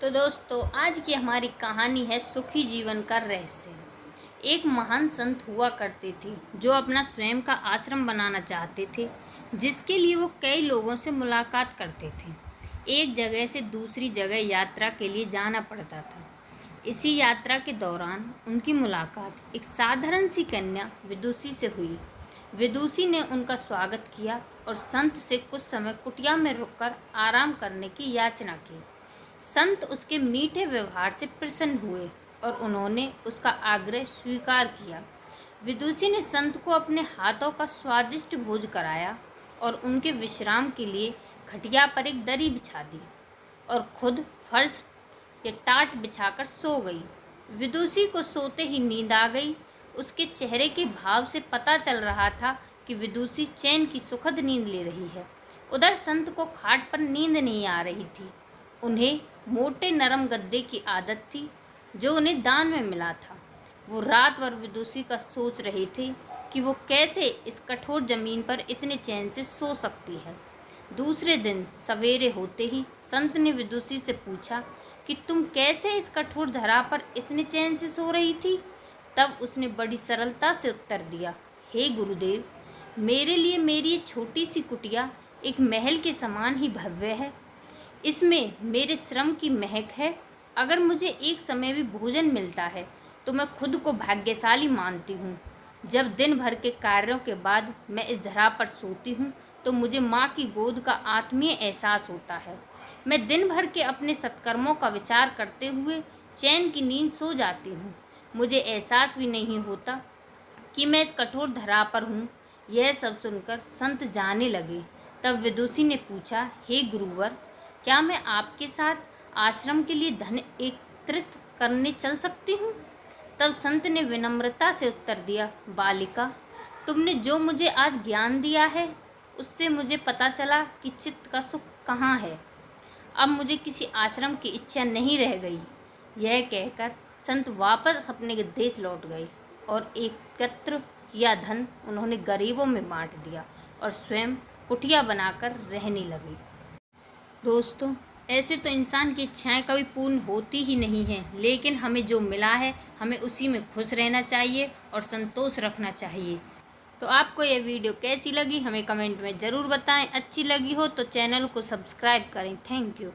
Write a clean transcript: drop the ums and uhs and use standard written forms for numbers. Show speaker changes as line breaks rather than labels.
तो दोस्तों, आज की हमारी कहानी है सुखी जीवन का रहस्य। एक महान संत हुआ करते थे जो अपना स्वयं का आश्रम बनाना चाहते थे, जिसके लिए वो कई लोगों से मुलाकात करते थे। एक जगह से दूसरी जगह यात्रा के लिए जाना पड़ता था। इसी यात्रा के दौरान उनकी मुलाकात एक साधारण सी कन्या विदुषी से हुई। विदुषी ने उनका स्वागत किया और संत से कुछ समय कुटिया में रुककर आराम करने की याचना की। संत उसके मीठे व्यवहार से प्रसन्न हुए और उन्होंने उसका आग्रह स्वीकार किया। विदुषी ने संत को अपने हाथों का स्वादिष्ट भोज कराया और उनके विश्राम के लिए खटिया पर एक दरी बिछा दी और खुद फर्श या टाट बिछाकर सो गई। विदुषी को सोते ही नींद आ गई। उसके चेहरे के भाव से पता चल रहा था कि विदुषी चैन की सुखद नींद ले रही है। उधर संत को खाट पर नींद नहीं आ रही थी। उन्हें मोटे नरम गद्दे की आदत थी जो उन्हें दान में मिला था। वो रात भर विदुषी का सोच रहे थे कि वो कैसे इस कठोर जमीन पर इतने चैन से सो सकती है। दूसरे दिन सवेरे होते ही संत ने विदुषी से पूछा कि तुम कैसे इस कठोर धरा पर इतने चैन से सो रही थी। तब उसने बड़ी सरलता से उत्तर दिया, हे गुरुदेव, मेरे लिए मेरी ये छोटी सी कुटिया एक महल के समान ही भव्य है। इसमें मेरे श्रम की महक है। अगर मुझे एक समय भी भोजन मिलता है तो मैं खुद को भाग्यशाली मानती हूँ। जब दिन भर के कार्यों के बाद मैं इस धरा पर सोती हूँ तो मुझे माँ की गोद का आत्मीय एहसास होता है। मैं दिन भर के अपने सत्कर्मों का विचार करते हुए चैन की नींद सो जाती हूँ। मुझे एहसास भी नहीं होता कि मैं इस कठोर धरा पर हूँ। यह सब सुनकर संत जाने लगे। तब विदुषी ने पूछा, हे गुरुवर, क्या मैं आपके साथ आश्रम के लिए धन एकत्रित करने चल सकती हूँ? तब संत ने विनम्रता से उत्तर दिया, बालिका, तुमने जो मुझे आज ज्ञान दिया है उससे मुझे पता चला कि चित्त का सुख कहाँ है। अब मुझे किसी आश्रम की इच्छा नहीं रह गई। यह कहकर संत वापस अपने देश लौट गए और एकत्र किया धन उन्होंने गरीबों में बांट दिया और स्वयं कुटिया बनाकर रहने लगे। दोस्तों, ऐसे तो इंसान की इच्छाएं कभी पूर्ण होती ही नहीं हैं, लेकिन हमें जो मिला है हमें उसी में खुश रहना चाहिए और संतोष रखना चाहिए। तो आपको यह वीडियो कैसी लगी हमें कमेंट में ज़रूर बताएं। अच्छी लगी हो तो चैनल को सब्सक्राइब करें। Thank you.